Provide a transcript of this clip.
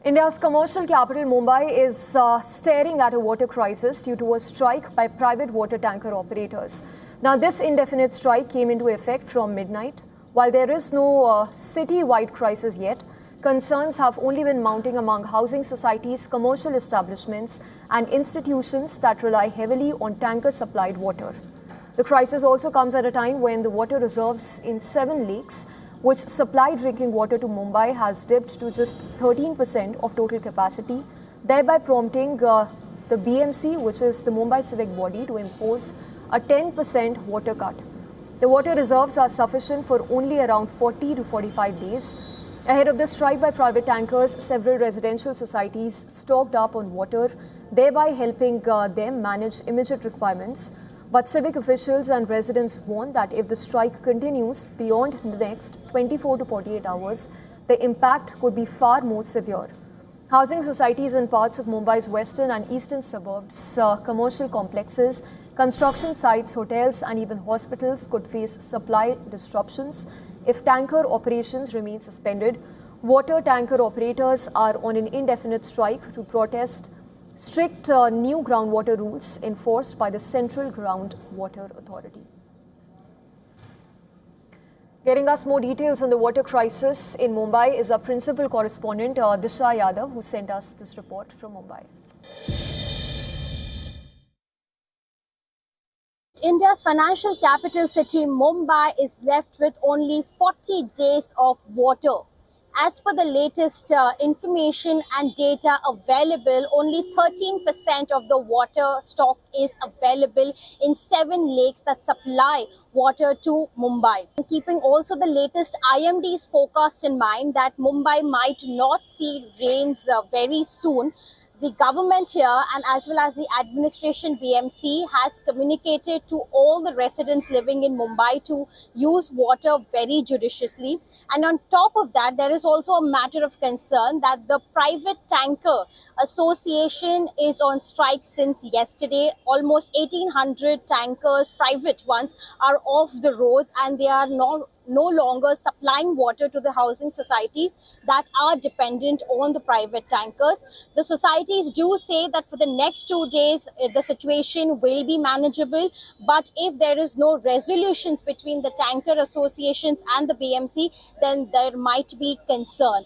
India's commercial capital Mumbai is staring at a water crisis due to a strike by private water tanker operators. Now, this indefinite strike came into effect from midnight. While there is no city-wide crisis yet, concerns have only been mounting among housing societies, commercial establishments, and institutions that rely heavily on tanker-supplied water. The crisis also comes at a time when the water reserves in 7 lakes which supply drinking water to Mumbai has dipped to just 13% of total capacity, thereby prompting the BMC, which is the Mumbai civic body, to impose a 10% water cut. The water reserves are sufficient for only around 40 to 45 days. Ahead of the strike by private tankers, several residential societies stocked up on water, thereby helping them manage immediate requirements. But civic officials and residents warn that if the strike continues beyond the next 24 to 48 hours, the impact could be far more severe. Housing societies in parts of Mumbai's western and eastern suburbs, commercial complexes, construction sites, hotels, and even hospitals could face supply disruptions if tanker operations remain suspended. Water tanker operators are on an indefinite strike to protest strict new groundwater rules enforced by the Central Groundwater Authority. Getting us more details on the water crisis in Mumbai is our principal correspondent, Disha Yadav, who sent us this report from Mumbai. India's financial capital city, Mumbai, is left with only 40 days of water. As per the latest information and data available, only 13% of the water stock is available in 7 lakes that supply water to Mumbai. Keeping also the latest IMD's forecast in mind that Mumbai might not see rains very soon, the government here and as well as the administration BMC has communicated to all the residents living in Mumbai to use water very judiciously. And on top of that, there is also a matter of concern that the private tanker association is on strike since yesterday. Almost 1,800 tankers, private ones, are off the roads and they are no longer supplying water to the housing societies that are dependent on the private tankers. The societies do say that for the next 2 days, the situation will be manageable. But if there is no resolutions between the tanker associations and the BMC, then there might be concern.